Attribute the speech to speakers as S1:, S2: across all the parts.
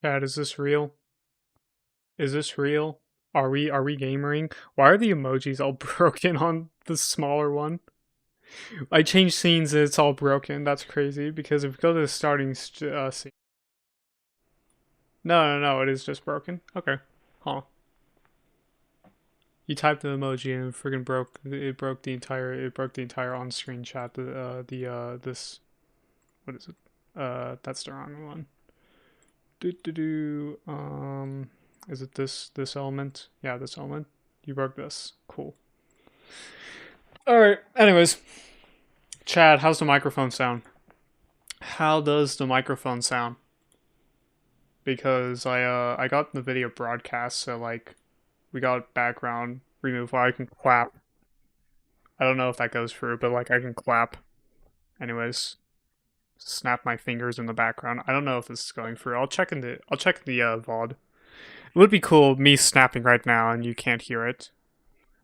S1: Chat, is this real? Is this real? Are we gamering? Why are the emojis all broken on the smaller one? I changed scenes and it's all broken. That's crazy because if we go to the starting scene. No, it is just broken. Okay. Huh. You typed an emoji and it freaking broke. It broke the entire on-screen chat. This. What is it? That's the wrong one. Is it this element? Yeah, this element. You broke this. Cool. All right. Anyways, Chad, how's the microphone sound? How does the microphone sound? Because I got the video broadcast, so like we got background removal. I can clap. I don't know if that goes through, but like I can clap. Anyways, snap my fingers in the background. I don't know if this is going through. I'll check the VOD. It would be cool me snapping right now and you can't hear it,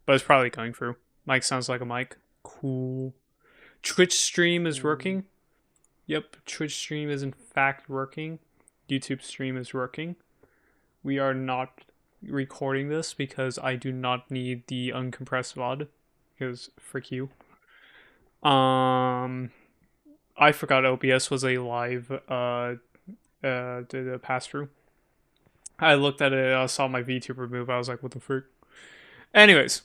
S1: but it's probably going through. Mic sounds like a mic. Cool. Twitch stream is working. Yep, Twitch stream is in fact working. YouTube stream is working. We are not recording this because I do not need the uncompressed VOD. Because frick you. I forgot OBS was a live pass through. I looked at it, I saw my VTuber move, I was like, what the frick? Anyways,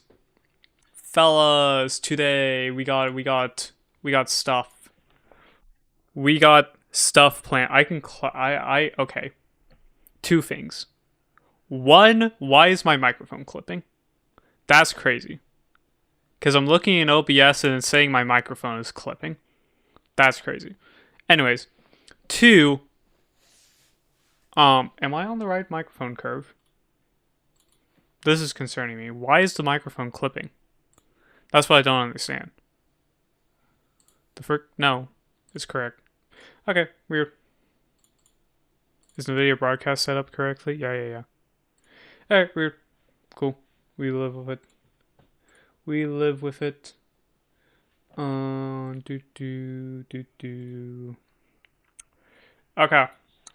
S1: fellas, today we got stuff. We got stuff planned. Okay. Two things. One, why is my microphone clipping? That's crazy. Because I'm looking in OBS and it's saying my microphone is clipping. That's crazy. Anyways, two, am I on the right microphone curve? This is concerning me. Why is the microphone clipping? That's what I don't understand. The frick? No, it's correct. Okay, weird. Is the video broadcast set up correctly? Yeah. Alright, weird. Cool. We live with it. We live with it. Okay.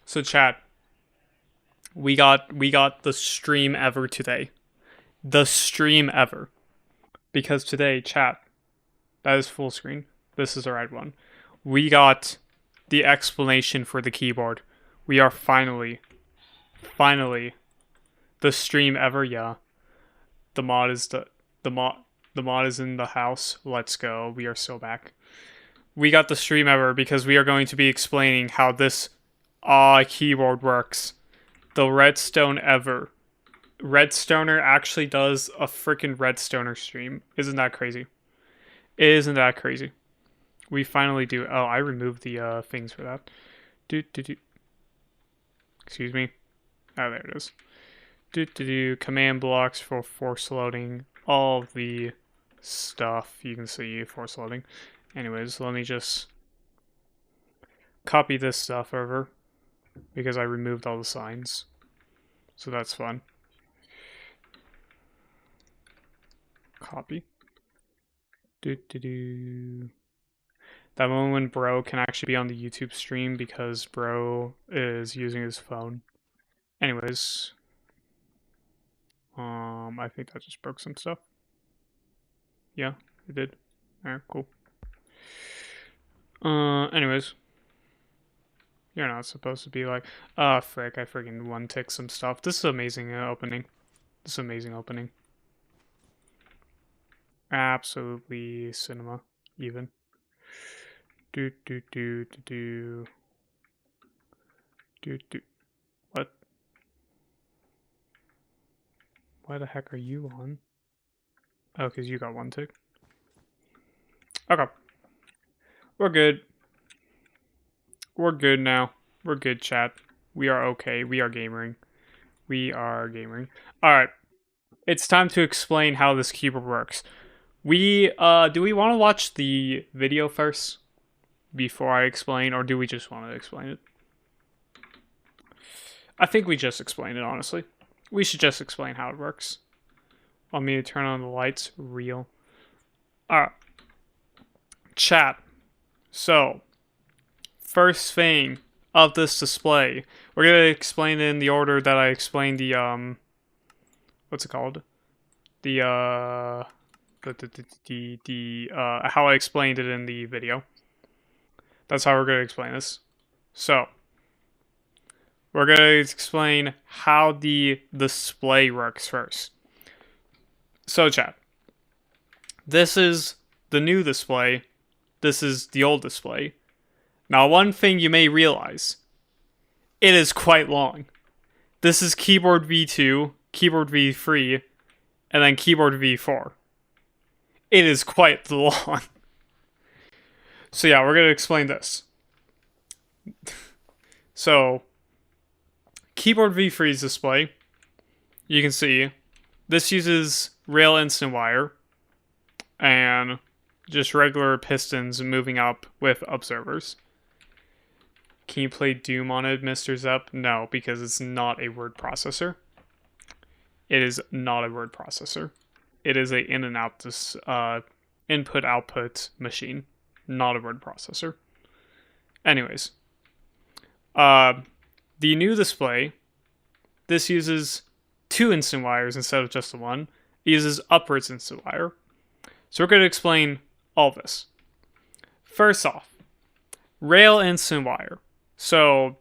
S1: So chat. We got the stream ever today. The stream ever. Because today, chat, that is full screen. This is the right one. We got the explanation for the keyboard. We are finally the stream ever. Yeah, the mod is the mod is in the house. Let's go. We are so back. We got the stream ever because we are going to be explaining how this keyboard works. The redstone ever. Redstoner actually does a freaking redstoner stream. Isn't that crazy? Isn't that crazy? We finally do. Oh, I removed the things for that. Excuse me. Oh, there it is. Command blocks for force loading. All of the stuff you can see force loading. Anyways, let me just copy this stuff over because I removed all the signs. So that's fun. Copy. That moment when bro can actually be on the YouTube stream because bro is using his phone. Anyways, I think that just broke some stuff. Yeah, it did. Alright, cool. Anyways. You're not supposed to be like, oh frick, I freaking one tick some stuff. This is amazing opening. This is amazing opening. Absolutely cinema, even. Do. What? Why the heck are you on? Oh, because you got one tick. Okay. We're good. We're good now. We're good, chat. We are okay. We are gamering. We are gamering. Alright. It's time to explain how this keyboard works. Do we want to watch the video first before I explain, or do we just want to explain it? I think we just explain it, honestly. We should just explain how it works. Want me to turn on the lights? Real. Alright. Chat. So, first thing, of this display. We're going to explain it in the order that I explained the, what's it called? The, how I explained it in the video. That's how we're going to explain this. So, we're going to explain how the display works first. So, chat. This is the new display. This is the old display. Now, one thing you may realize, it is quite long. This is keyboard V2, keyboard V3, and then keyboard V4. It is quite long. So yeah, we're going to explain this. So, keyboard V3's display, you can see, this uses rail instant wire, and just regular pistons moving up with observers. Can you play Doom on it, Mr. Zepp? No, because it's not a word processor. It is not a word processor. It is a in and out input-output machine, not a word processor. Anyways, the new display, this uses 2 instant wires instead of just the one. It uses upwards instant wire. So we're going to explain all this. First off, rail instant wire. So,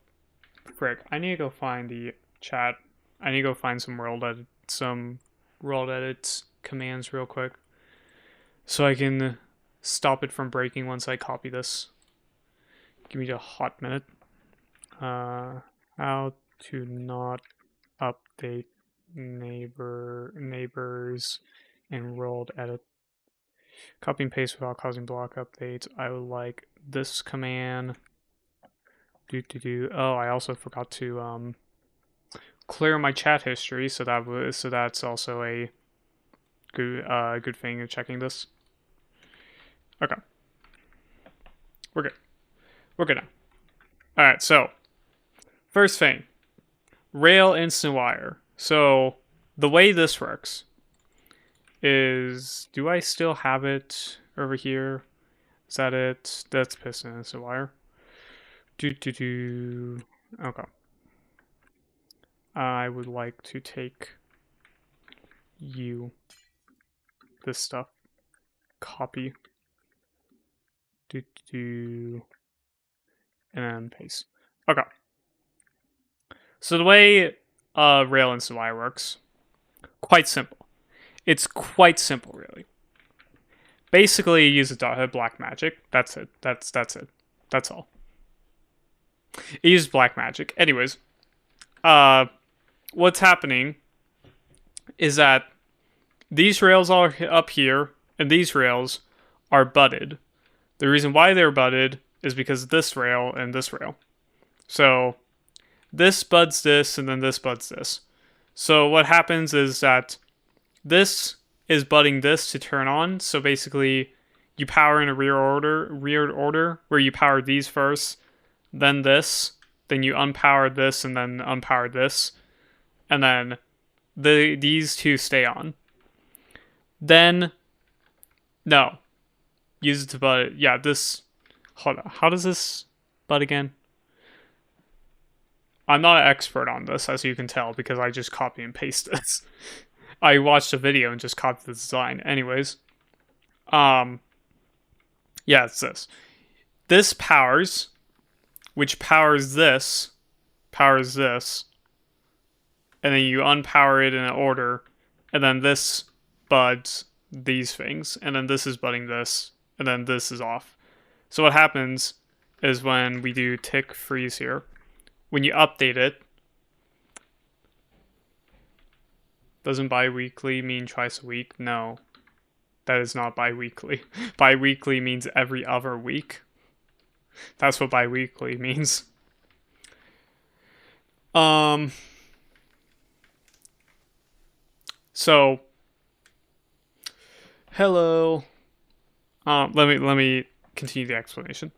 S1: frick, I need to go find the chat. I need to go find some world edit commands real quick, so I can stop it from breaking once I copy this. Give me a hot minute. How to not update neighbors in world edit. Copy and paste without causing block updates. I would like this command. Oh, I also forgot to clear my chat history, so that's also a good thing of checking this. Okay, we're good. We're good now. All right, so first thing, rail instant wire. So the way this works is, do I still have it over here? Is that it? That's piston instant wire. Okay. I would like to take this stuff, copy, and then paste. Okay. So the way rail instant wire works, quite simple. It's quite simple, really. Basically, you use a black magic. That's it. That's it. That's all. It uses black magic. Anyways, what's happening is that these rails are up here, and these rails are butted. The reason why they're butted is because of this rail and this rail. So this buds this, and then this buds this. So what happens is that this is butting this to turn on. So basically, you power in a weird order where you power these first, then this, then you unpower this, and then unpower this, and then these two stay on. Then, no, use it to bud. Yeah, this. Hold on. How does this bud again? I'm not an expert on this, as you can tell, because I just copy and paste this. I watched a video and just copied the design. Anyways, yeah, it's this. This powers, which powers this, and then you unpower it in an order, and then this buds these things, and then this is budding this, and then this is off. So what happens is when we do tick freeze here, when you update it, doesn't bi-weekly mean twice a week? No, that is not bi-weekly. Bi-weekly means every other week. That's what bi-weekly means. So, hello. Let me continue the explanation.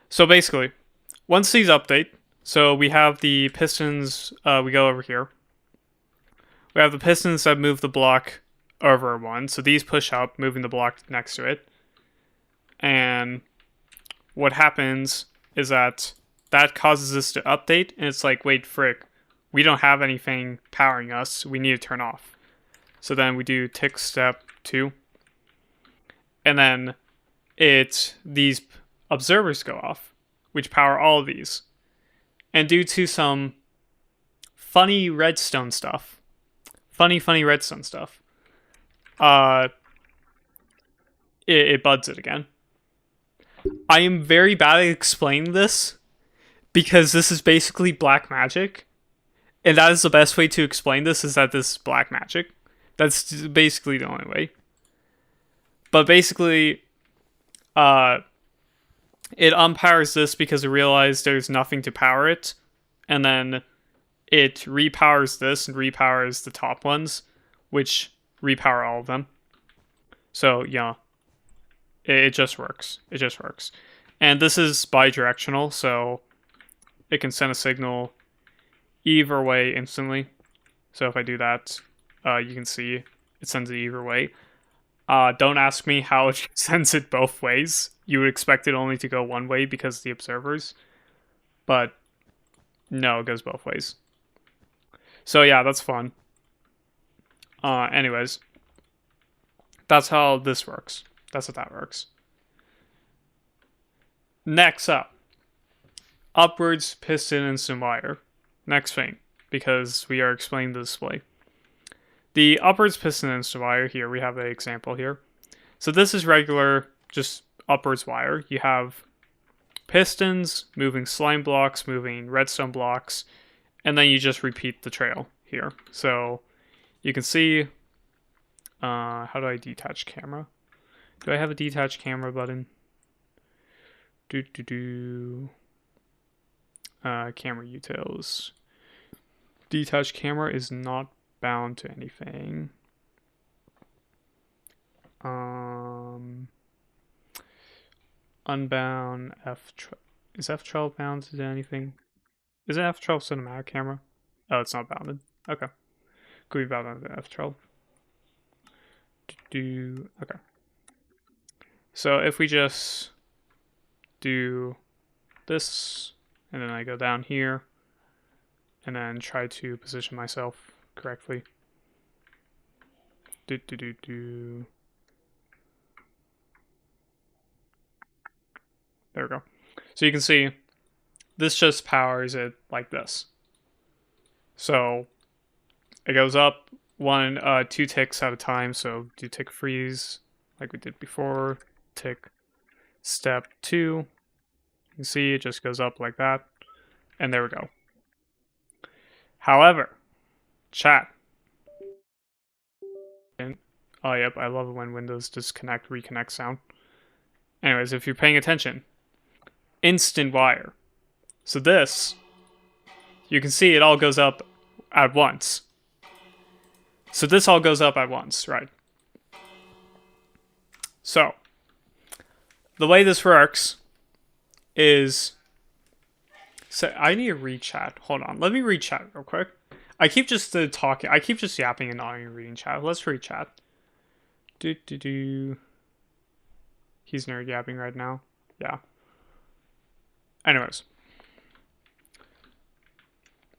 S1: So basically, once these update, so we have the pistons, we go over here. We have the pistons that move the block over one. So these push up, moving the block next to it. And what happens is that that causes this to update, and it's like, wait, frick, we don't have anything powering us, we need to turn off. So then we do tick step 2, and then these observers go off, which power all of these. And due to some funny redstone stuff, it buds it again. I am very bad at explaining this because this is basically black magic, and that is the best way to explain this, is that this is black magic. That's basically the only way. But basically, it unpowers this because it realized there's nothing to power it, and then it repowers this and repowers the top ones, which repower all of them. So yeah, it just works. It just works. And this is bidirectional, so it can send a signal either way instantly. So if I do that, you can see it sends it either way. Don't ask me how it sends it both ways. You would expect it only to go one way because of the observers. But no, it goes both ways. So yeah, that's fun. Anyways, that's how this works. That's how that works. Next up, upwards piston instant wire. Next thing, because we are explaining the display. The upwards piston instant wire, here we have an example here. So this is regular, just upwards wire. You have pistons, moving slime blocks, moving redstone blocks, and then you just repeat the trail here. So you can see, how do I detach camera? Do I have a detach camera button? Camera utils. Detach camera is not bound to anything. Unbound F12. Is F12 bound to anything? Is it F12 cinematic camera? Oh, it's not bounded. Okay. Could be bound to F12. Okay. So if we just do this, and then I go down here, and then try to position myself correctly. There we go. So you can see this just powers it like this. So it goes up 2 ticks at a time. So do tick freeze like we did before. Tick step 2. You can see it just goes up like that. And there we go. However, chat. Oh, yep, I love it when Windows disconnect, reconnect sound. Anyways, if you're paying attention, instant wire. So this, you can see it all goes up at once. So this all goes up at once, right? So, the way this works is... So I need to read chat. Hold on, let me read chat real quick. I keep just talking. I keep just yapping and not even reading chat. Let's read chat. He's nerd yapping right now. Yeah. Anyways.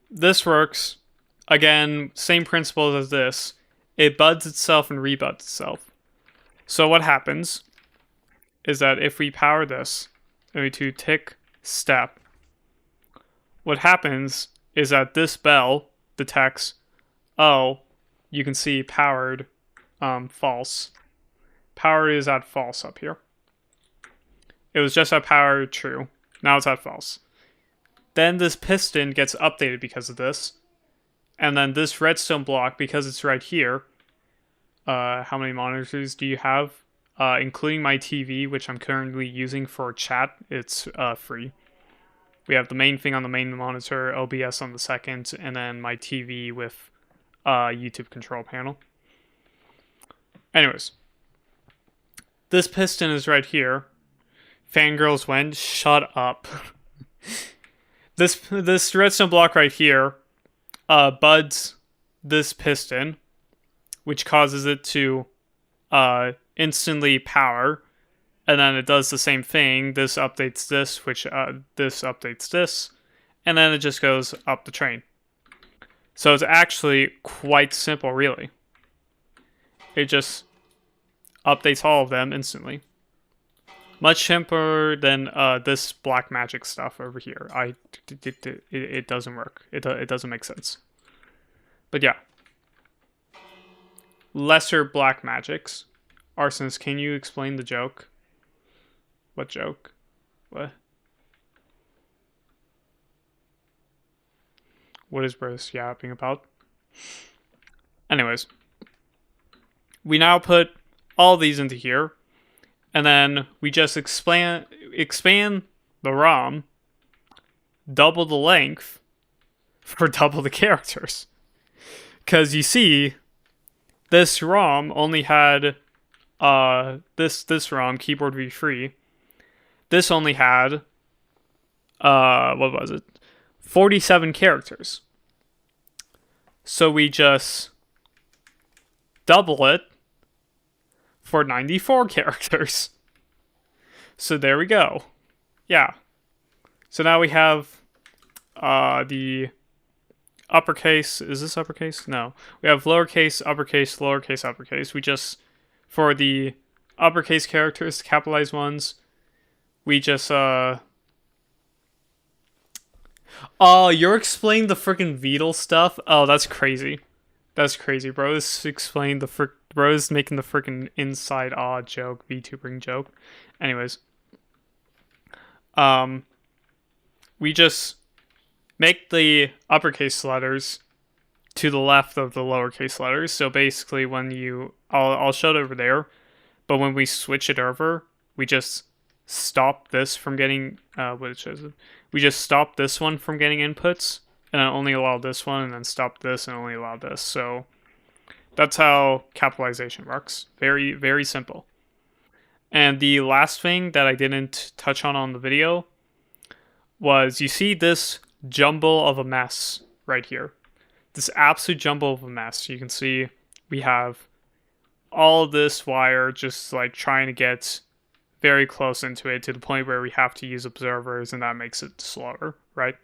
S1: This works. Again, same principle as this. It buds itself and rebuds itself. So what happens is that if we power this, and we do tick step, what happens is that this bell detects, oh, you can see powered, false. Powered is at false up here. It was just at powered true. Now it's at false. Then this piston gets updated because of this. And then this redstone block, because it's right here. How many monitors do you have? Including my TV, which I'm currently using for chat, it's free. We have the main thing on the main monitor, OBS on the second, and then my TV with YouTube control panel. Anyways. This piston is right here. Fangirls went, shut up. This redstone block right here buds this piston, which causes it to instantly power, and then it does the same thing. This updates this, which this updates this, and then it just goes up the train. So it's actually quite simple, really. It just updates all of them instantly. Much simpler than this black magic stuff over here. It doesn't work. It doesn't make sense. But yeah. Lesser black magics. Arsonist, can you explain the joke? What joke? What? What is Bruce yapping about? Anyways. We now put all these into here. And then we just expand the ROM, double the length for double the characters. Because you see, this ROM only had this ROM, keyboard v free. This only had what was it? 47 characters. So we just double it for 94 characters. So there we go. Yeah. So now we have the uppercase. Is this uppercase? No. We have lowercase, uppercase, lowercase, uppercase. We just, for the uppercase characters, the capitalized ones, we just, oh, you're explaining the freaking Beetle stuff? Oh, that's crazy. That's crazy, bro. This explained the bro is making the freaking inside odd joke, VTubering joke. Anyways, we just make the uppercase letters to the left of the lowercase letters. So basically, when you, I'll show it over there, but when we switch it over, we just stop this from getting we just stop this one from getting inputs, and only allow this one, and then stop this and only allow this. So that's how capitalization works. Very, very simple. And the last thing that I didn't touch on the video was, you see this jumble of a mess right here. This absolute jumble of a mess. You can see we have all of this wire just like trying to get very close into it to the point where we have to use observers, and that makes it slower, right?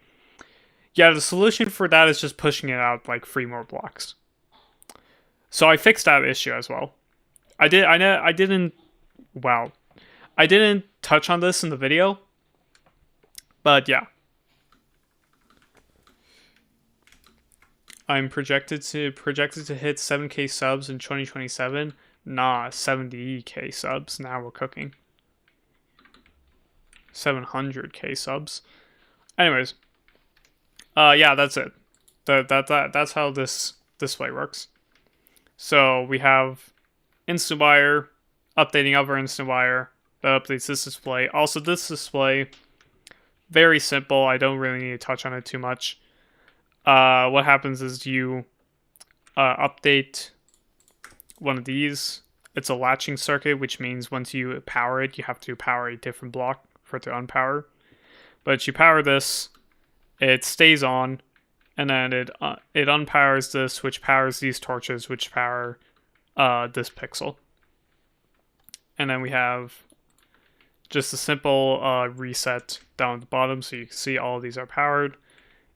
S1: Yeah, the solution for that is just pushing it out like 3 more blocks. So I fixed that issue as well. I didn't touch on this in the video, but yeah. I'm projected to hit 7K subs in 2027. Nah, 70K subs. Now we're cooking. 700K subs. Anyways, yeah, that's it. That's how this display works. So we have instant wire updating other instant wire that updates this display. Also, this display, very simple. I don't really need to touch on it too much. What happens is you update one of these. It's a latching circuit, which means once you power it, you have to power a different block for it to unpower. But you power this, it stays on, and then it unpowers this, which powers these torches, which power this pixel. And then we have just a simple reset down at the bottom, so you can see all of these are powered.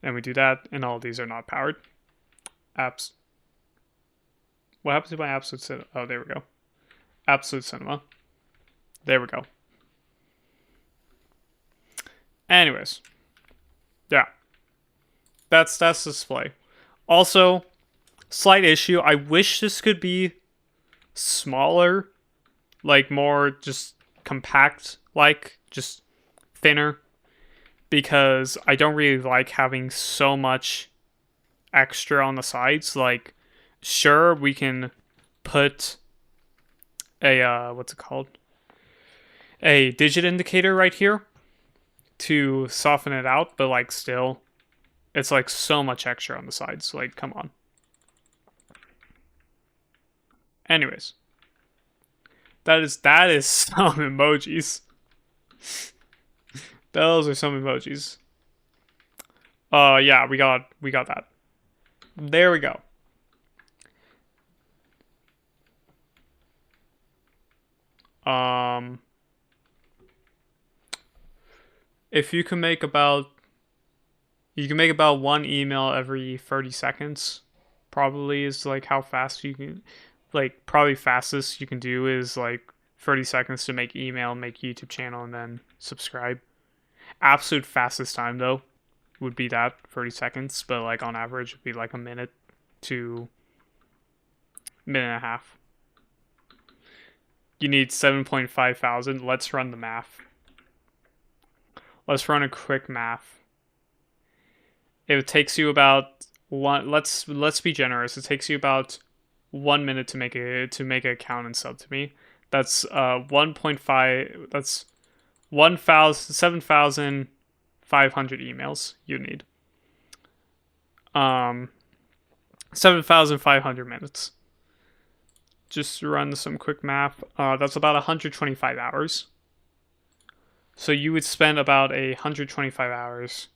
S1: And we do that, and all of these are not powered. Apps. What happens to my Absolute Cinema? Oh, there we go. Absolute Cinema. There we go. Anyways. Yeah. That's the display. Also, slight issue. I wish this could be smaller. Like more just compact, like just thinner. Because I don't really like having so much extra on the sides. Like, sure, we can put a, what's it called? A digit indicator right here to soften it out, but like still, it's like so much extra on the sides. Like, come on. Anyways. That is some emojis. Those are some emojis. Yeah, we got that. There we go. if you can make about one email every 30 seconds, probably is like how fast you can, like probably fastest you can do is like 30 seconds to make email, make YouTube channel, and then subscribe. Absolute fastest time though would be that 30 seconds, but like on average would be like a minute to minute and a half. You need 7.5 thousand. Let's run the math. Let's run a quick math. It takes you about one. Let's be generous. It takes you about 1 minute to make an account and sub to me. That's 1.5. That's 7,500 emails you need. 7,500 minutes. Just run some quick math. That's about 125 hours. So you would spend about 125 hours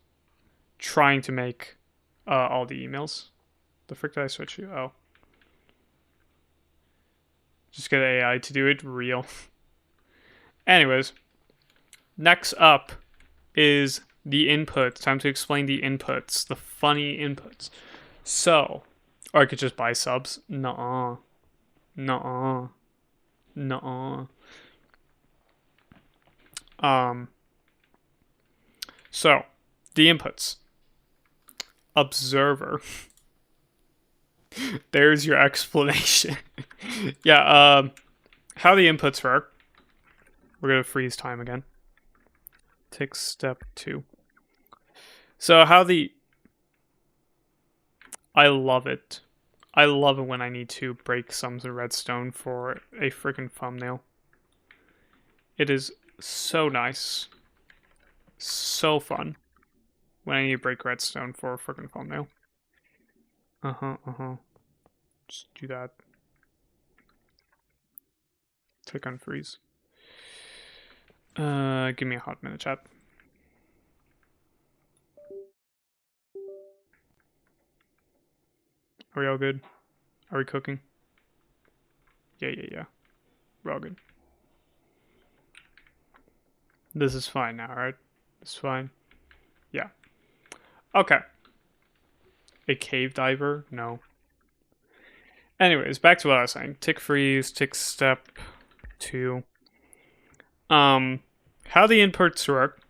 S1: trying to make all the emails. The frick did I switch you? Oh. Just get AI to do it real. Anyways, next up is the inputs. Time to explain the inputs, the funny inputs. So, or I could just buy subs. Nuh-uh. Nuh-uh. Nuh-uh. So, the inputs. Observer. There's your explanation. Yeah, how the inputs work. We're gonna freeze time again. Take step 2. So how the... I love it. I love it when I need to break some redstone for a freaking thumbnail. It is so nice. So fun. When I need to break redstone for a freaking thumbnail. Just do that. Click unfreeze. Give me a hot minute, chat. Are we all good? Are we cooking? Yeah. We're all good. This is fine now, right? It's fine. Yeah. Okay. A cave diver? No. Anyways, back to what I was saying. Tick freeze, tick step 2. How the inputs work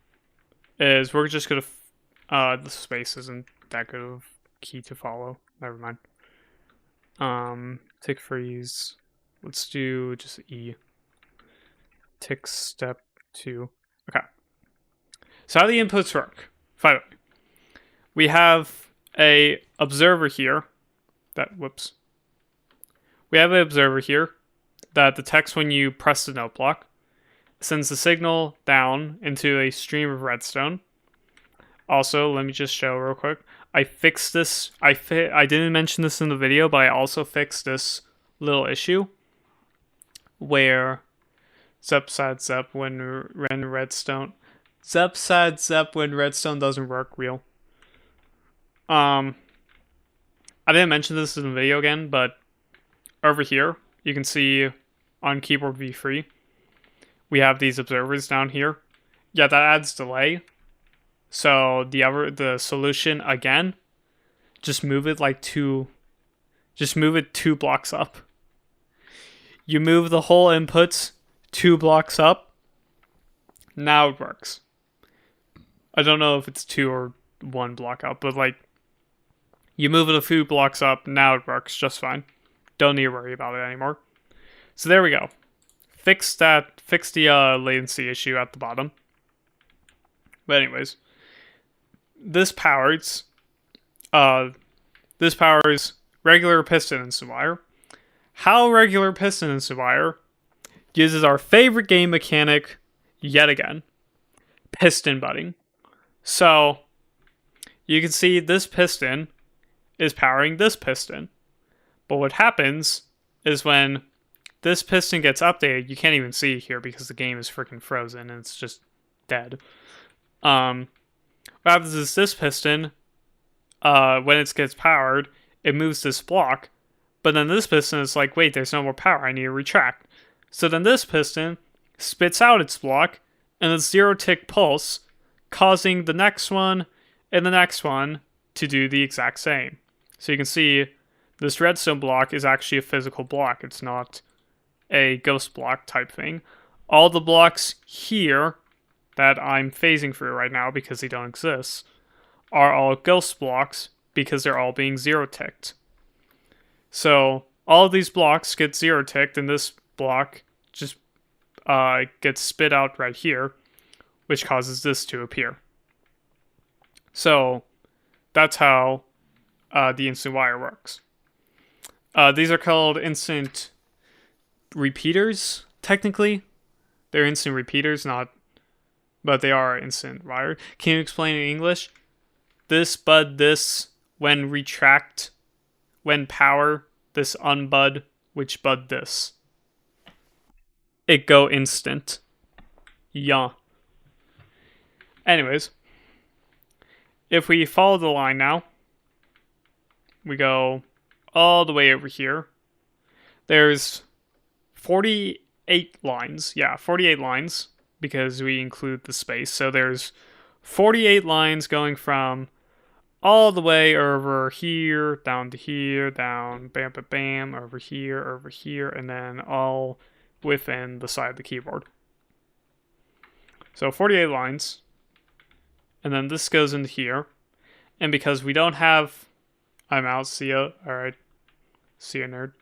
S1: is we're just gonna the space isn't that good of key to follow. Never mind. Tick freeze. Let's do just E. Tick step 2. Okay. So how the inputs work. Finally. We have a observer here that we have an observer here that detects when you press the note block, sends the signal down into a stream of redstone. Also, let me just show real quick. I fixed this. I didn't mention this in the video, but I also fixed this little issue where zep sad zep when redstone zep sad zep when redstone doesn't work real. I didn't mention this in the video again, but over here you can see on keyboard v3 we have these observers down here. Yeah, that adds delay. So the solution again, just move it two blocks up. You move the whole inputs 2 blocks up. Now it works. I don't know if it's 2 or 1 block up, but like you move it a few blocks up, now it works just fine. Don't need to worry about it anymore. So there we go. Fix the latency issue at the bottom. But anyways, this powers regular piston instant wire. How regular piston instant wire uses our favorite game mechanic yet again, piston butting. So you can see this piston is powering this piston. But what happens is when this piston gets updated, you can't even see it here because the game is freaking frozen and it's just dead. What happens is this piston, when it gets powered, it moves this block. But then this piston is like, wait, there's no more power. I need to retract. So then this piston spits out its block, and the 0 tick pulse causing the next one and the next one to do the exact same. So you can see this redstone block is actually a physical block. It's not a ghost block type thing. All the blocks here that I'm phasing through right now because they don't exist are all ghost blocks because they're all being zero ticked. So all of these blocks get zero ticked, and this block just gets spit out right here, which causes this to appear. So that's how the instant wire works. These are called instant repeaters, technically. They're instant repeaters, but they are instant wire. Can you explain in English? This bud, this, when retract, when power, this unbud, which bud this. It go instant. Yeah. Anyways, if we follow the line now, we go all the way over here. There's 48 lines. Yeah, 48 lines because we include the space. So there's 48 lines going from all the way over here, down to here, down, bam, bam, bam, over here, and then all within the side of the keyboard. So 48 lines. And then this goes into here. And because we don't have... I'm out, see ya. Alright. See ya, nerd.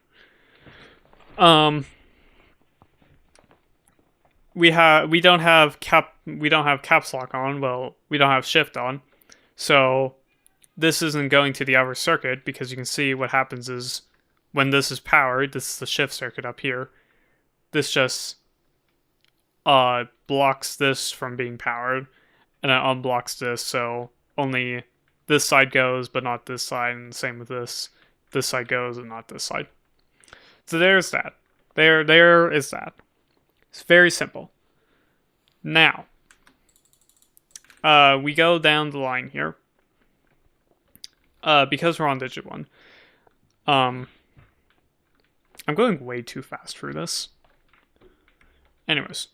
S1: We don't have caps lock on. Well, we don't have shift on. So this isn't going to the outer circuit because you can see what happens is when this is powered, this is the shift circuit up here. This just blocks this from being powered, and it unblocks this, so only this side goes, but not this side, and same with this. This side goes, and not this side. So there's that. There is that. It's very simple. Now, we go down the line here. Because we're on digit 1. I'm going way too fast through this. Anyways.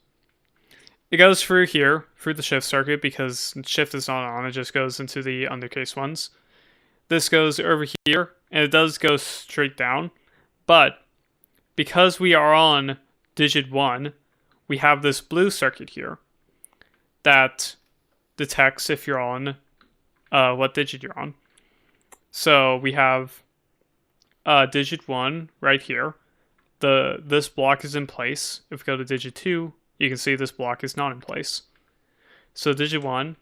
S1: It goes through here, through the shift circuit, because shift is not on, it just goes into the undercase ones. This goes over here, and it does go straight down, but because we are on digit 1, we have this blue circuit here that detects if you're on what digit you're on. So we have digit 1 right here. This block is in place. If we go to digit 2, you can see this block is not in place. So digit 1,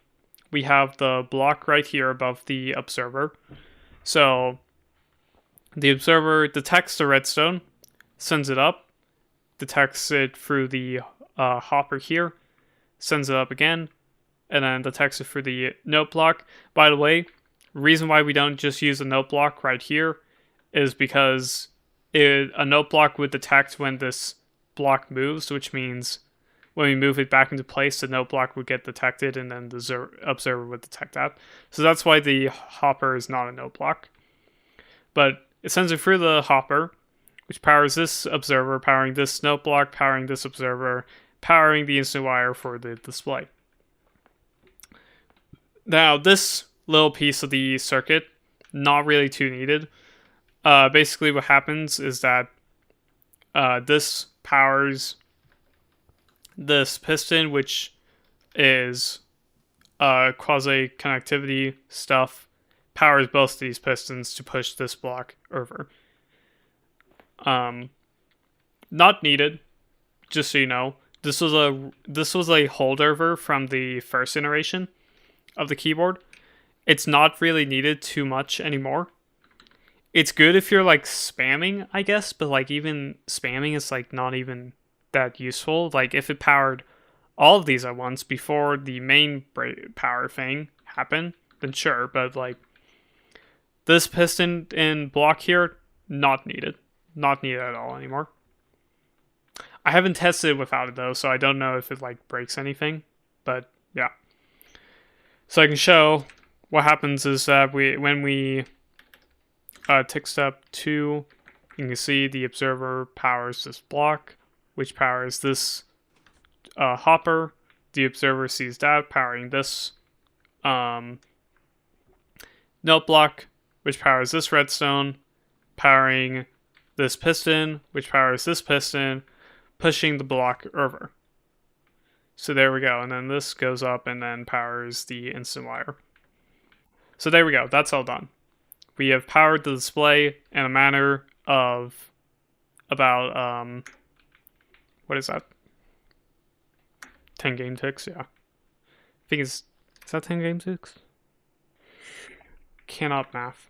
S1: we have the block right here above the observer. So the observer detects the redstone, sends it up, detects it through the hopper here, sends it up again, and then detects it through the note block. By the way, reason why we don't just use a note block right here is because a note block would detect when this block moves, which means when we move it back into place, the note block would get detected, and then the observer would detect that. So that's why the hopper is not a note block. But it sends it through the hopper, which powers this observer, powering this note block, powering this observer, powering the instant wire for the display. Now, this little piece of the circuit, not really too needed. Basically what happens is that this powers this piston, which is quasi-connectivity stuff, powers both of these pistons to push this block over. Not needed, just so you know. This was a holdover from the first iteration of the keyboard. It's not really needed too much anymore. It's good if you're like spamming, I guess, but like even spamming is like not even that useful. Like if it powered all of these at once before the main power thing happened, then sure, but like this piston and block here, not needed at all anymore. I haven't tested it without it though, so I don't know if it like breaks anything, but yeah. So I can show what happens is that when we tick step 2, you can see the observer powers this block, which powers this hopper. The observer sees that, powering this note block, which powers this redstone, powering this piston, which powers this piston, pushing the block over. So there we go. And then this goes up and then powers the instant wire. So there we go. That's all done. We have powered the display in a manner of about, what is that? 10 game ticks, yeah. I think is that 10 game ticks? Cannot math.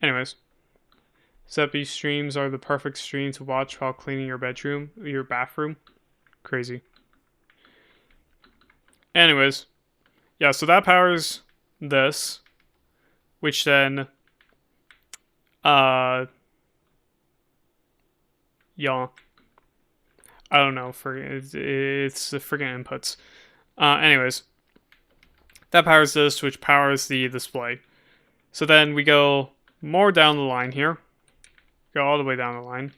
S1: Anyways. ZB streams are the perfect stream to watch while cleaning your bathroom. Crazy. Anyways. Yeah, so that powers this. Which then, yeah. I don't know, it's the freaking inputs. Anyways. That powers this, which powers the display. So then we go more down the line here. Go all the way down the line.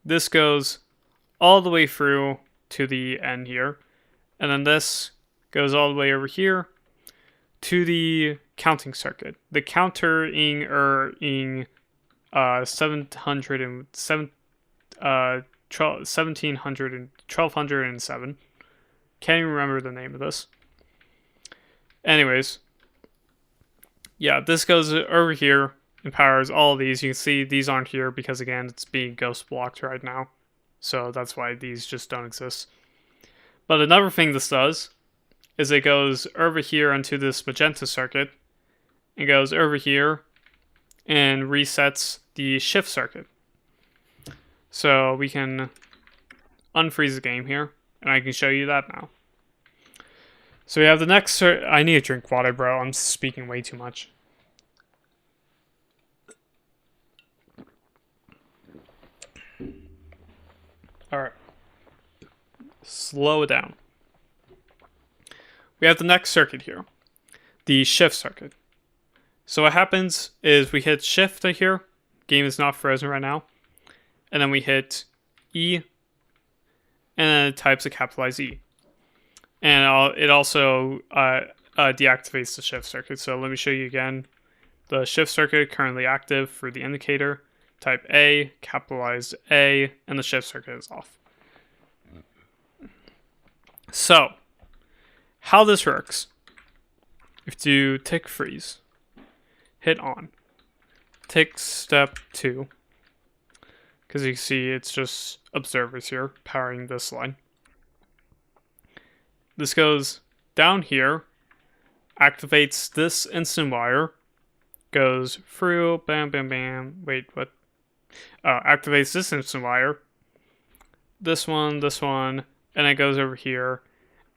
S1: This goes all the way through to the end here. And then this goes all the way over here to the counting circuit. The countering 1207. Can't even remember the name of this. Anyways. Yeah, this goes over here and powers all of these. You can see these aren't here because, again, it's being ghost blocked right now. So that's why these just don't exist. But another thing this does is it goes over here onto this magenta circuit. It goes over here and resets the shift circuit. So we can unfreeze the game here. And I can show you that now. So we have the next... I need to drink water, bro. I'm speaking way too much. Alright. Slow it down. We have the next circuit here. The shift circuit. So what happens is we hit shift right here. Game is not frozen right now. And then we hit E. And then it types a capitalized E. And it also deactivates the shift circuit. So let me show you again. The shift circuit currently active for the indicator. Type A, capitalized A, and the shift circuit is off. So, how this works. If you tick freeze, hit on, tick step 2, because you can see it's just observers here powering this line. This goes down here, activates this instant wire, goes through, bam, bam, bam, wait, what? Activates this instant wire, this one, and it goes over here,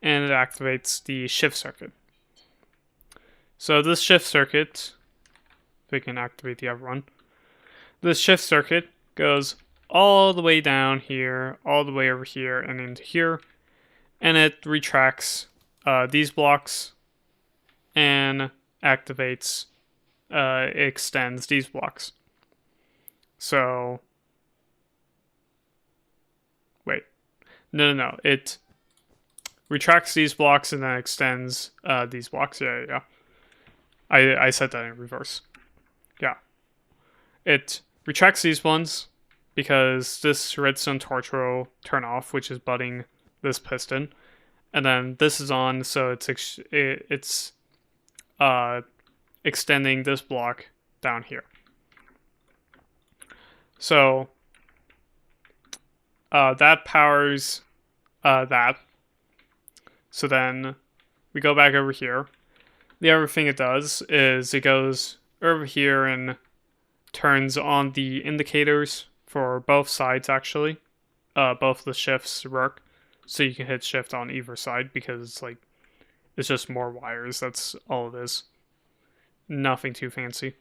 S1: and it activates the shift circuit. So this shift circuit, if we can activate the other one, this shift circuit goes all the way down here, all the way over here, and into here, and it retracts these blocks and activates, extends these blocks. So, wait, no, it retracts these blocks and then extends these blocks. Yeah. I said that in reverse. Yeah. It retracts these ones because this redstone torch will turn off, which is butting this piston. And then this is on, so it's extending this block down here. So that powers that. So then we go back over here. The other thing it does is it goes over here and turns on the indicators for both sides, actually. Both the shifts work. So you can hit shift on either side because it's just more wires. That's all it is. Nothing too fancy.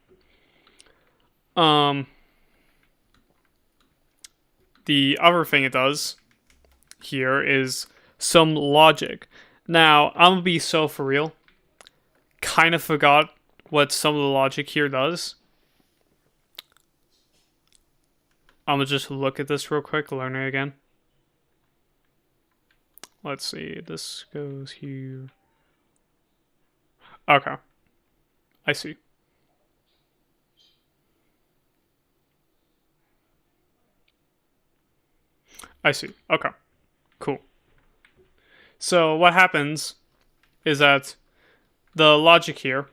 S1: The other thing it does here is some logic. Now, I'm gonna be so for real. Kind of forgot what some of the logic here does. I'm gonna just look at this real quick, learn it again. let's see, this goes here. Okay, I see. I see. Okay, cool. So what happens is that the logic here,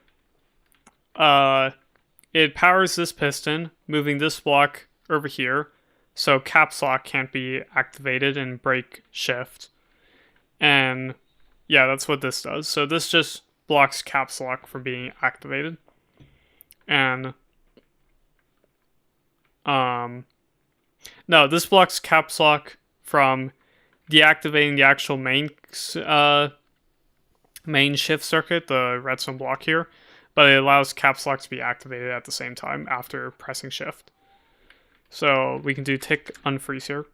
S1: it powers this piston, moving this block over here, so caps lock can't be activated and break shift. And yeah, that's what this does. So this just blocks caps lock from being activated. And no, this blocks caps lock from deactivating the actual main shift circuit, the redstone block here, but it allows caps lock to be activated at the same time after pressing shift. So we can do tick unfreeze here,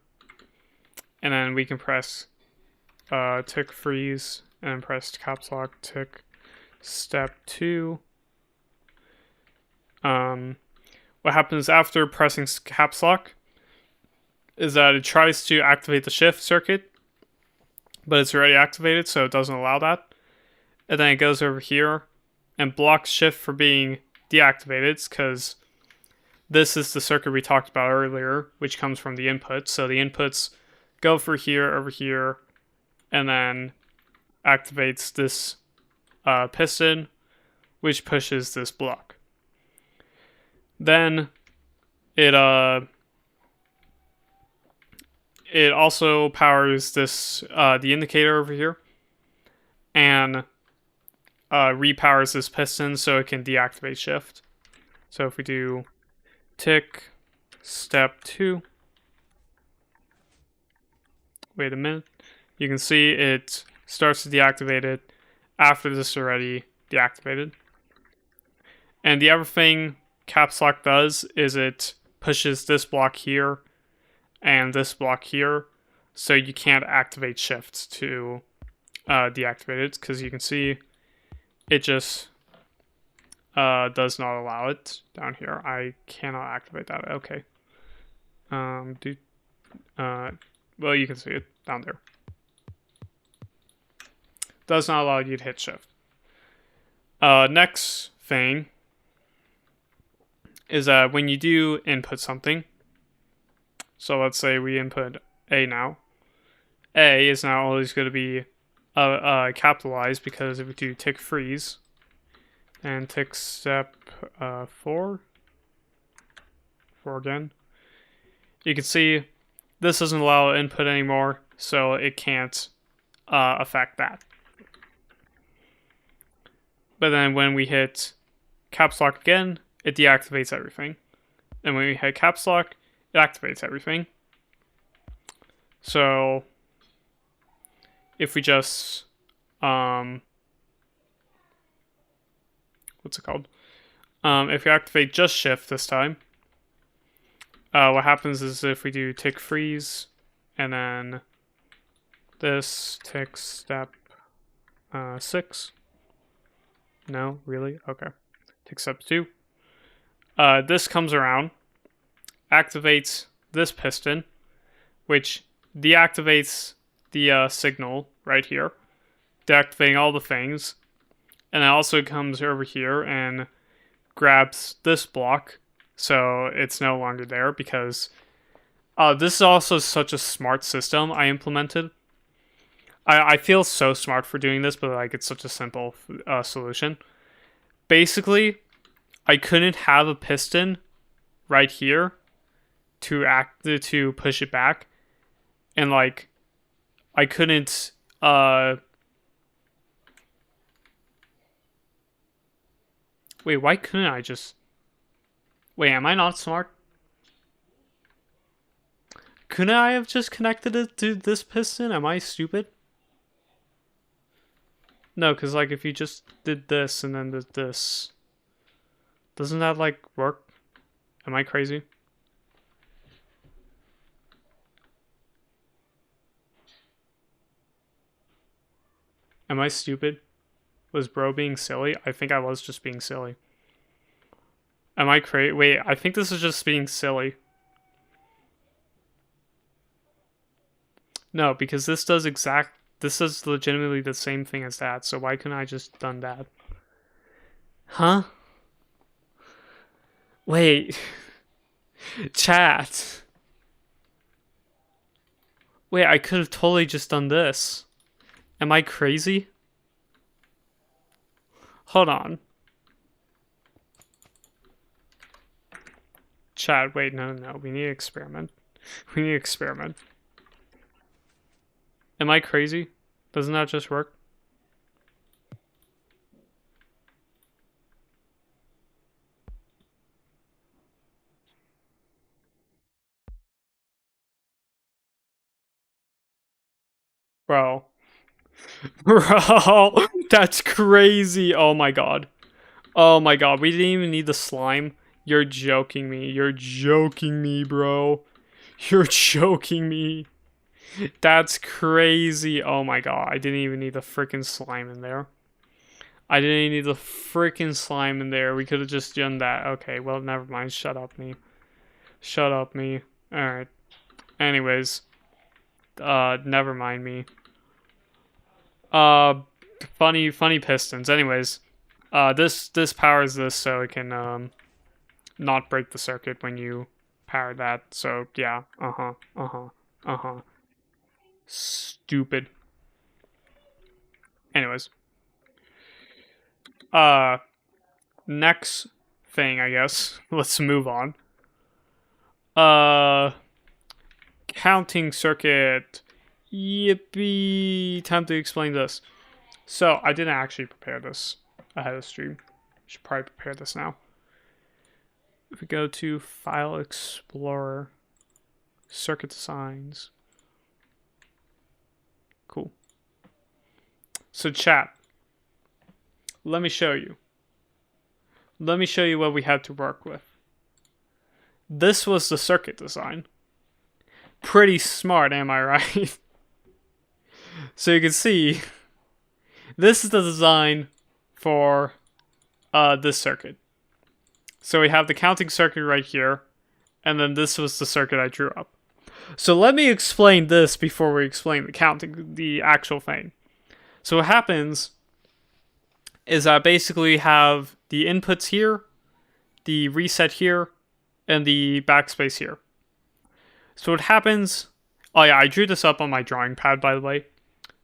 S1: and then we can press tick freeze and then press caps lock tick step 2. What happens after pressing caps lock is that it tries to activate the shift circuit, but it's already activated, so it doesn't allow that. And then it goes over here and blocks shift for being deactivated, because this is the circuit we talked about earlier, which comes from the input. So the inputs go over here, and then activates this piston, which pushes this block. Then it also powers this the indicator over here, and repowers this piston so it can deactivate shift. So if we do tick step 2, wait a minute, you can see it starts to deactivate it after this already deactivated. And the other thing caps lock does is it pushes this block here and this block here, so you can't activate shift to deactivate it, because you can see it just does not allow it down here. I cannot activate that. Okay. Well, you can see it down there. Does not allow you to hit shift. Next thing is that when you do input something, so let's say we input A now, A is now always going to be capitalized, because if we do tick freeze and tick step 4 again, you can see this doesn't allow input anymore, so it can't affect that. But then when we hit caps lock again, it deactivates everything. And when we hit caps lock, it activates everything. So if we just what's it called? If we activate just shift this time, what happens is if we do tick freeze and then this tick step 6. No, really? Okay. Tick step 2. This comes around, activates this piston, which deactivates the signal right here, deactivating all the things, and it also comes over here and grabs this block, so it's no longer there, because this is also such a smart system I implemented. I feel so smart for doing this, but like it's such a simple solution. Basically, I couldn't have a piston right here to push it back, and like I couldn't wait, why couldn't I just wait, am I not smart? Couldn't I have just connected it to this piston? Am I stupid? No, because like if you just did this and then did this, doesn't that like work? Am I crazy? Am I stupid? Was bro being silly? I think I was just being silly. Am I crazy? Wait, I think this is just being silly. No, because this does exact... This is legitimately the same thing as that, so why couldn't I just done that? Huh? Wait. Chat. Wait, I could have totally just done this. Am I crazy? Hold on. Chat, wait, no. We need to experiment. We need to experiment. Am I crazy? Doesn't that just work? Bro. Bro, that's crazy. Oh my god. Oh my god, we didn't even need the slime. You're joking me. You're joking me, bro. You're joking me. That's crazy. Oh my god, I didn't even need the freaking slime in there. I didn't even need the freaking slime in there. We could have just done that. Okay, well, never mind. Shut up, me. Shut up, me. Alright. Anyways. Never mind me. Funny pistons. Anyways. This powers this so it can, not break the circuit when you power that. So, yeah. Stupid. Anyways. Next thing, I guess. Let's move on. Counting circuit. Yippee. Time to explain this. So, I didn't actually prepare this ahead of stream. Should probably prepare this now. If we go to File Explorer, Circuit Designs. Cool. So, chat. Let me show you. Let me show you what we had to work with. This was the circuit design. Pretty smart, am I right? So you can see, this is the design for this circuit. So we have the counting circuit right here, and then this was the circuit I drew up. So let me explain this before we explain the counting, the actual thing. So what happens is I basically have the inputs here, the reset here, and the backspace here. So what happens... Oh yeah, I drew this up on my drawing pad, by the way.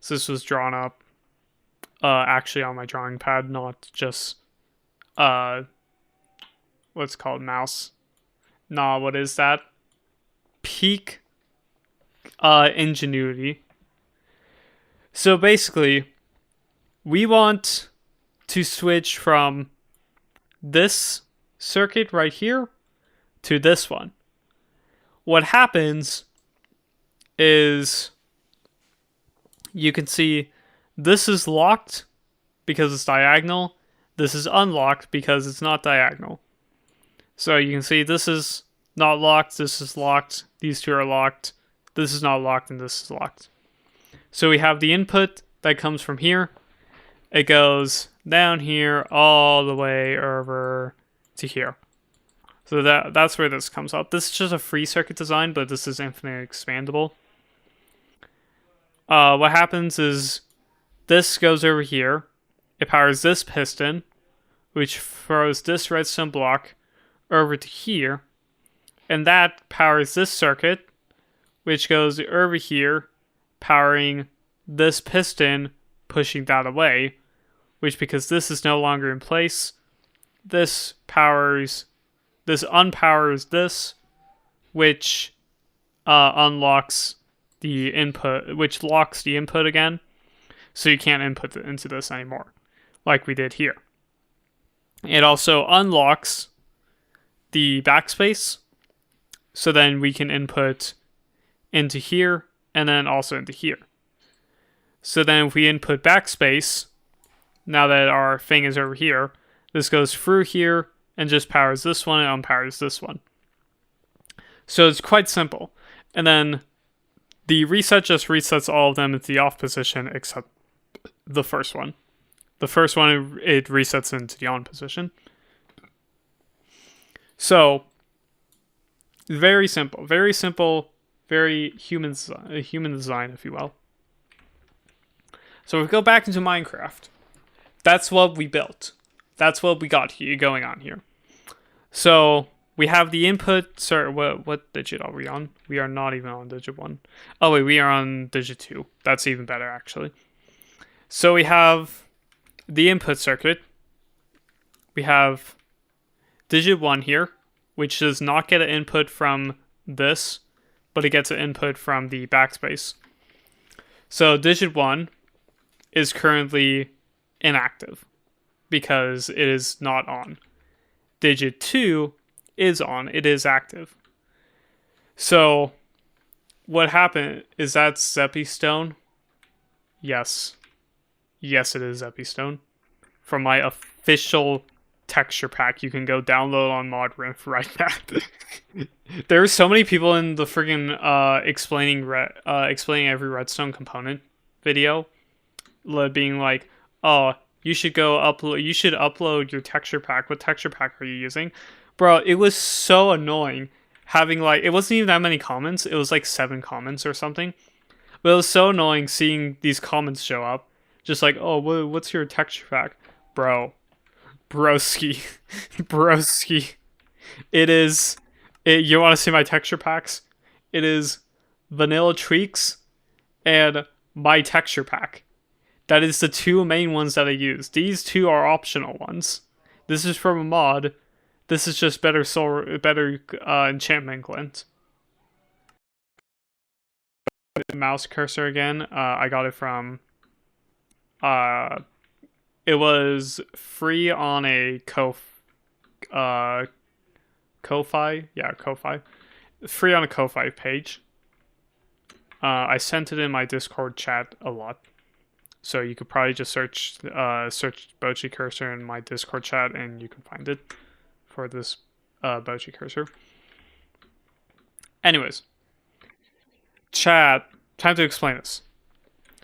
S1: So this was drawn up actually on my drawing pad, not just what's called mouse. Nah, what is that? Peak ingenuity. So basically, we want to switch from this circuit right here to this one. What happens is you can see this is locked because it's diagonal. This is unlocked because it's not diagonal. So you can see this is not locked, this is locked, these two are locked, this is not locked, and this is locked. So we have the input that comes from here. It goes down here all the way over to here. So that's where this comes up. This is just a free circuit design, but this is infinitely expandable. What happens is this goes over here. It powers this piston, which throws this redstone block over to here. And that powers this circuit, which goes over here, powering this piston, pushing that away. Which, because this is no longer in place, this unpowers this, which unlocks the input, which locks the input again, so you can't input into this anymore, like we did here. It also unlocks the backspace, so then we can input into here, and then also into here. So then if we input backspace, now that our thing is over here, this goes through here, and just powers this one and unpowers this one. So it's quite simple. And then the reset just resets all of them into the off position except the first one. The first one, it resets into the on position. So, very simple, very human design, if you will. So if we go back into Minecraft, that's what we built. That's what we got here going on here. So we have the input. Sorry, what digit are we on? We are not even on digit 1. Oh wait, we are on digit 2. That's even better actually. So we have the input circuit. We have digit 1 here, which does not get an input from this, but it gets an input from the backspace. So digit 1 is currently inactive because it is not on. Digit 2 is on, it is active. So what happened is that Zeppy-stone. Yes, it is Zeppy-stone from my official texture pack. You can go download on ModRinf right now. There are so many people in the friggin' explaining every redstone component video, being like, "Oh, you should upload your texture pack. What texture pack are you using?" Bro, it was so annoying having it wasn't even that many comments. It was like 7 comments or something. But it was so annoying seeing these comments show up. Just like, "Oh, what's your texture pack?" Bro. Broski. Broski. You want to see my texture packs? It is Vanilla Tweaks and my texture pack. That is the 2 main ones that I use. These 2 are optional ones. This is from a mod. This is just better enchantment glint. Mouse cursor again. I got it from it was free on a Ko-Fi. Yeah, Ko-Fi. Free on a Ko-Fi page. I sent it in my Discord chat a lot. So you could probably just search Bochi cursor in my Discord chat and you can find it for this Bochi cursor. Anyways. Chat, time to explain this.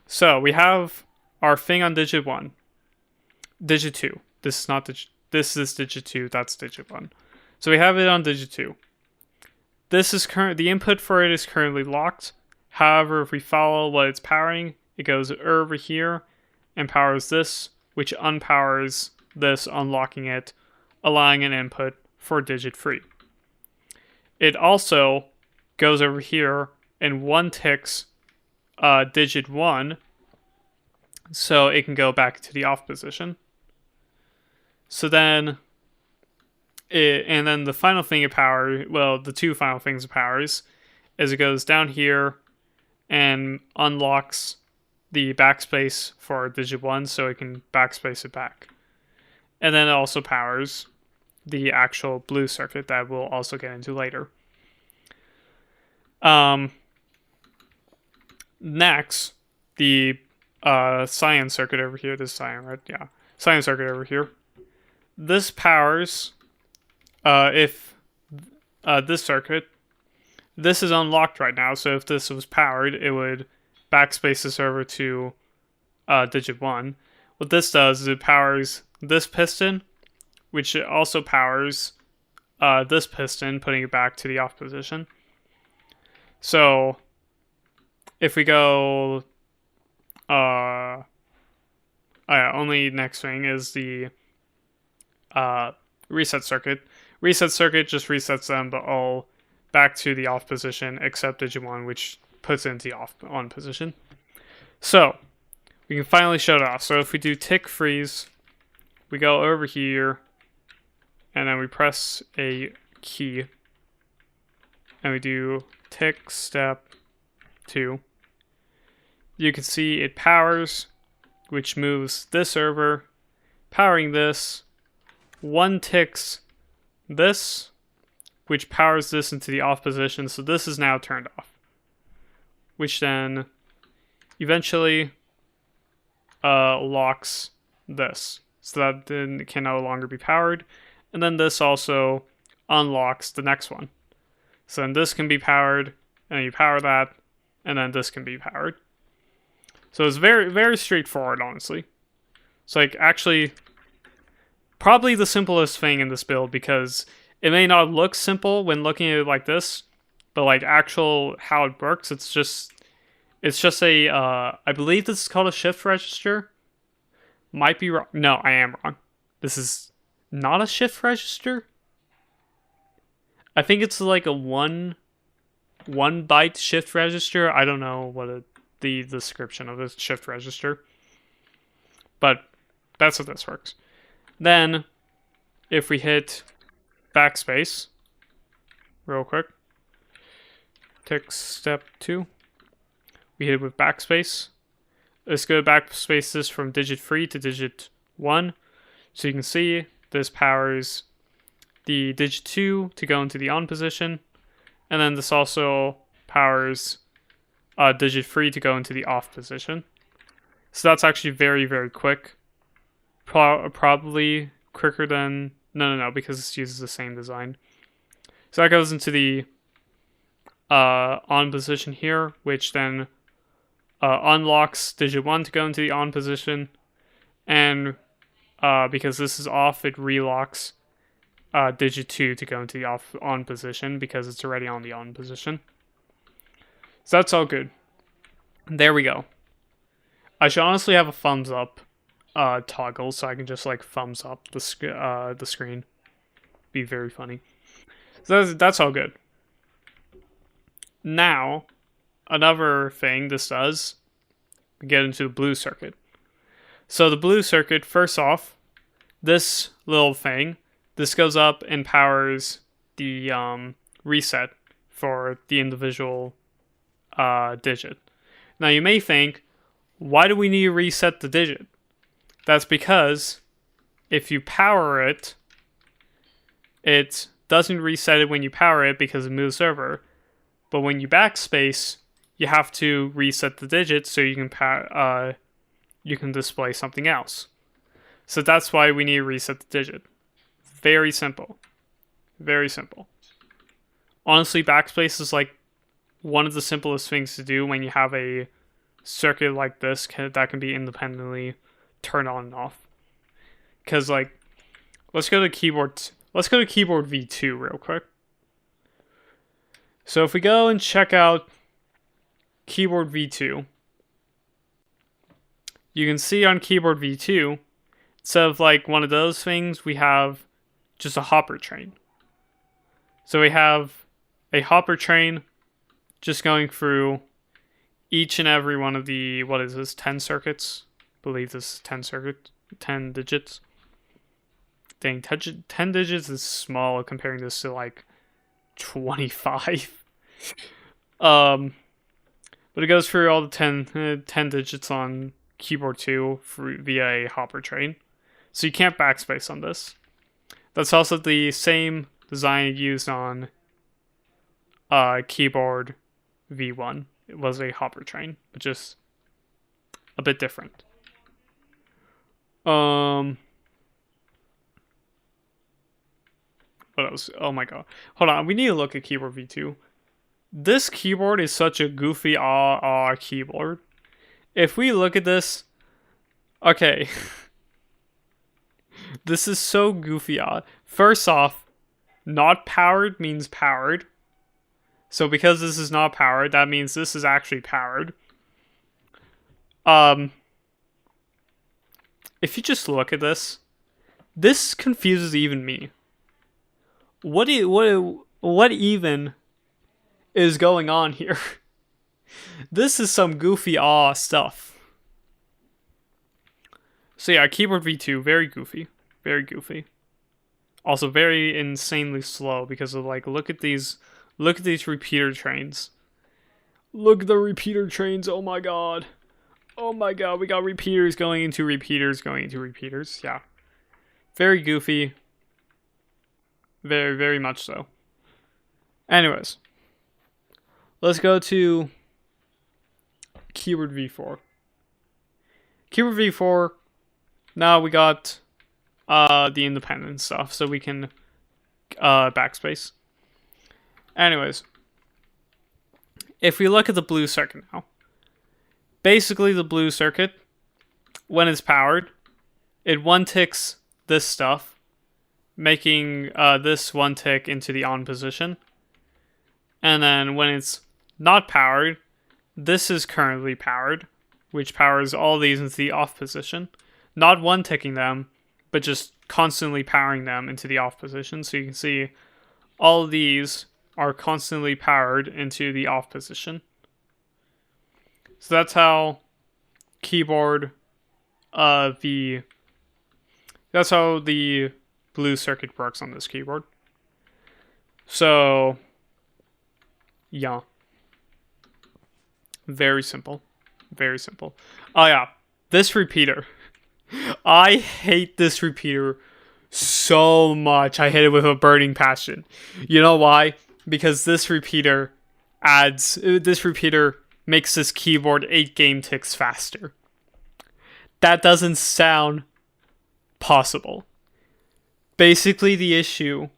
S1: So we have our thing on digit 1. Digit 2. This is digit 2, that's digit 1. So we have it on digit 2. The input for it is currently locked. However, if we follow what it's powering, it goes over here and powers this, which unpowers this, unlocking it, allowing an input for digit 3. It also goes over here and 1 ticks digit 1, so it can go back to the off position. So then, and then the final thing it powers, the 2 final things it powers, is it goes down here and unlocks the backspace for digit 1 so it can backspace it back. And then it also powers the actual blue circuit that we'll also get into later. Next, the cyan circuit over here. This cyan, right? Yeah. Cyan circuit over here. This powers, if this circuit, this is unlocked right now, so if this was powered, it would backspace this over to digit 1. What this does is it powers this piston, which also powers this piston, putting it back to the off position. So if we go, only next thing is the reset circuit. Reset circuit just resets them all back to the off position, except digit 1, which puts it into the on position. So we can finally shut it off. So if we do tick freeze, we go over here, and then we press a key, and we do tick step 2. You can see it powers, which moves this over, powering this. 1 ticks this, which powers this into the off position, so this is now turned off. Which then eventually locks this, so that then it can no longer be powered. And then this also unlocks the next one. So then this can be powered, and you power that, and then this can be powered. So it's very, very straightforward, honestly. It's actually probably the simplest thing in this build, because it may not look simple when looking at it like this, but actual how it works, it's It's just a, I believe this is called a shift register. Might be wrong. No, I am wrong. This is not a shift register. I think it's like a one byte shift register. I don't know what the description of this shift register, but that's how this works. Then, if we hit backspace, real quick, take step 2. We hit it with backspace. Let's go backspace this from digit 3 to digit 1. So you can see this powers the digit 2 to go into the on position. And then this also powers digit 3 to go into the off position. So that's actually very, very quick. Probably quicker than... No, because this uses the same design. So that goes into the on position here, which then unlocks digit 1 to go into the on position. And because this is off, it relocks digit 2 to go into the on position because it's already on the on position. So that's all good. There we go. I should honestly have a thumbs up toggle so I can just like thumbs up the screen. Be very funny. So that's all good. Now, another thing this does, we get into the blue circuit. So the blue circuit, first off, this little thing, this goes up and powers the reset for the individual digit. Now you may think, why do we need to reset the digit? That's because if you power it, it doesn't reset it when you power it because it moves over. But when you backspace, you have to reset the digit so you can display something else. So that's why we need to reset the digit. Very simple. Very simple. Honestly, backspace is like one of the simplest things to do when you have a circuit like this that can be independently turned on and off. Because like, let's go to keyboard V2 real quick. So if we go and check out keyboard V2, you can see on keyboard V2, instead of like one of those things, we have just a hopper train. So we have a hopper train just going through each and every one of the, 10 circuits? I believe this is 10 digits. Dang, 10 digits is small comparing this to like 25. But it goes through all the 10 digits on keyboard 2 via a hopper train. So you can't backspace on this. That's also the same design used on keyboard V1. It was a hopper train, but just a bit different. What else? Oh my god. Hold on, we need to look at keyboard V2. This keyboard is such a goofy keyboard. If we look at this, okay. This is so goofy odd. First off, not powered means powered. So because this is not powered, that means this is actually powered. If you just look at this confuses even me. What even is going on here? This is some goofy stuff. So yeah, keyboard V2, very goofy. Very goofy. Also very insanely slow because of like, look at these repeater trains. Look at the repeater trains, oh my god. Oh my god, we got repeaters going into repeaters going into repeaters. Yeah. Very goofy. Very, very much so. Anyways. Let's go to keyboard V4. Keyboard V4, now we got the independent stuff, so we can backspace. Anyways, if we look at the blue circuit now, basically the blue circuit, when it's powered, it one ticks this stuff, making this one tick into the on position. And then when it's not powered, this is currently powered, which powers all these into the off position. Not one ticking them, but just constantly powering them into the off position. So you can see all of these are constantly powered into the off position. So that's how keyboard that's how the blue circuit works on this keyboard. So yeah. Very simple. Very simple. Oh yeah. This repeater. I hate this repeater so much. I hate it with a burning passion. You know why? Because this repeater makes this keyboard 8 game ticks faster. That doesn't sound possible. Basically, the issue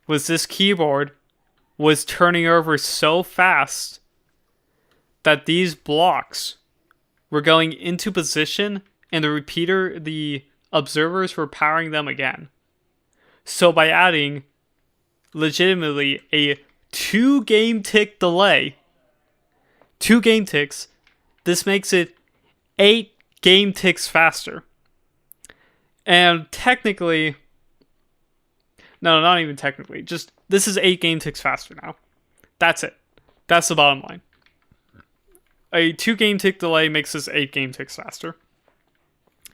S1: was this keyboard was turning over so fast that these blocks were going into position and the observers were powering them again. So by adding legitimately a 2 game tick delay, 2 game ticks, this makes it 8 game ticks faster. And technically, no, not even technically, just this is 8 game ticks faster now. That's it. That's the bottom line. A 2 game tick delay makes this 8 game ticks faster.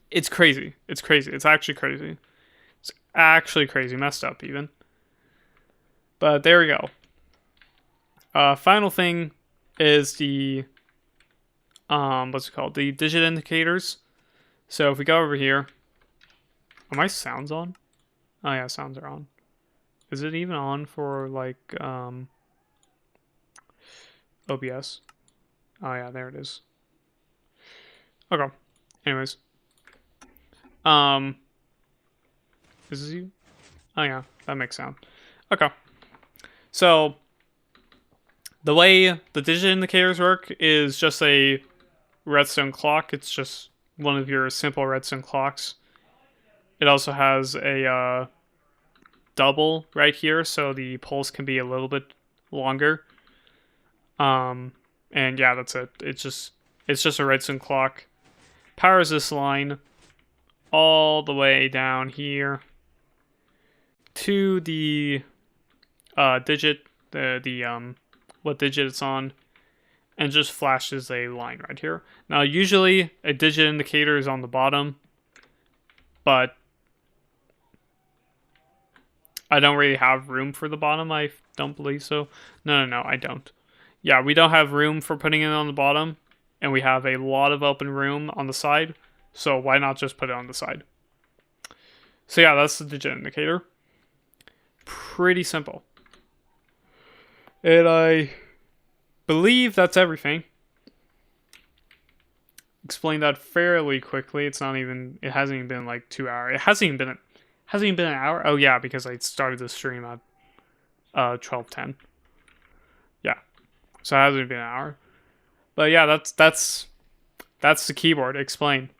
S1: It's crazy. It's crazy. It's actually crazy. It's actually crazy. Messed up even. But there we go. Final thing is the what's it called? The digit indicators. So if we go over here, are my sounds on? Oh yeah, sounds are on. Is it even on for like OBS? Oh yeah, there it is. Okay. Anyways. Is this you? Oh yeah, that makes sound. Okay. So the way the digit indicators work is just a redstone clock. It's just one of your simple redstone clocks. It also has a double right here, so the pulse can be a little bit longer. And yeah, that's it. It's just a redstone clock. Powers this line all the way down here to the digit, what digit it's on, and just flashes a line right here. Now, usually a digit indicator is on the bottom, but I don't really have room for the bottom. I don't believe so. No, I don't. Yeah, we don't have room for putting it on the bottom, and we have a lot of open room on the side, so why not just put it on the side? So yeah, that's the digit indicator. Pretty simple. And I believe that's everything. Explained that fairly quickly. It hasn't even been like 2 hours. It hasn't even been an hour. Oh yeah, because I started the stream at 12:10. Yeah. So it hasn't been an hour. But yeah, that's the keyboard. Explain.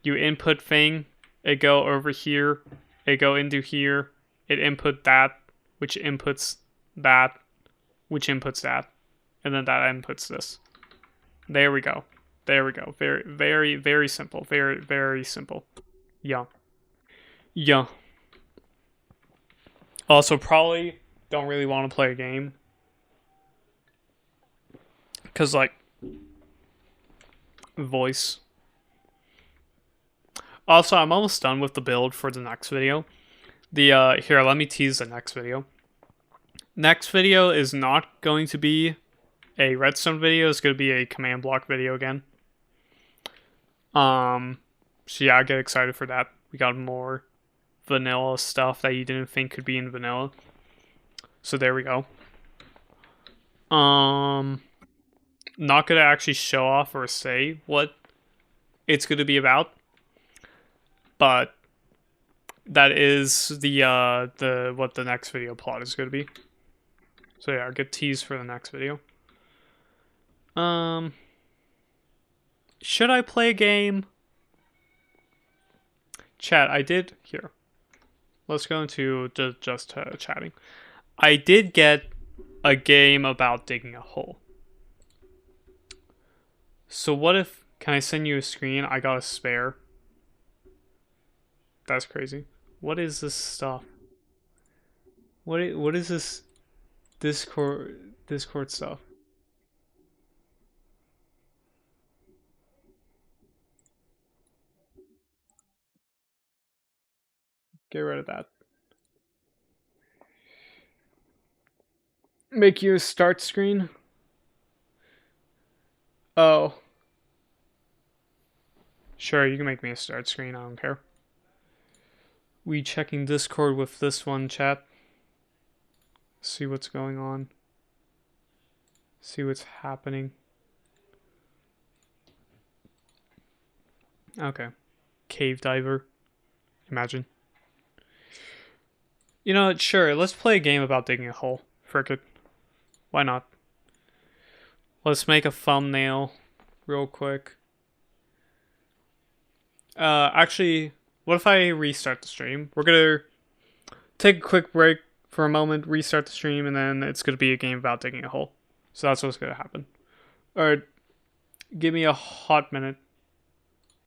S1: You input thing, it go over here, it go into here, it input that, which inputs that, which inputs that, and then that inputs this. There we go. There we go. Very, very, very simple. Very, very simple. Yeah. Yeah. Also, probably don't really want to play a game. Because, like, voice. Also, I'm almost done with the build for the next video. Here, let me tease the next video. Next video is not going to be a redstone video. It's going to be a command block video again. So yeah, get excited for that. We got more vanilla stuff that you didn't think could be in vanilla. So there we go. Not gonna actually show off or say what it's gonna be about, but that is the what the next video plot is gonna be. So yeah, get teased for the next video. Should I play a game? Chat, I did here. Let's go into just chatting. I did get a game about digging a hole. So what if, can I send you a screen? I got a spare. That's crazy. What is this stuff? What is this Discord stuff? Get rid of that. Make you a start screen? Oh. Sure, you can make me a start screen, I don't care. We checking Discord with this one, chat. See what's going on. See what's happening. Okay. Cave diver. Imagine. You know, sure, let's play a game about digging a hole. Frick it. Why not? Let's make a thumbnail real quick. Actually, what if I restart the stream? We're gonna take a quick break for a moment, restart the stream, and then it's gonna be a game about digging a hole. So that's what's gonna happen. Alright, give me a hot minute.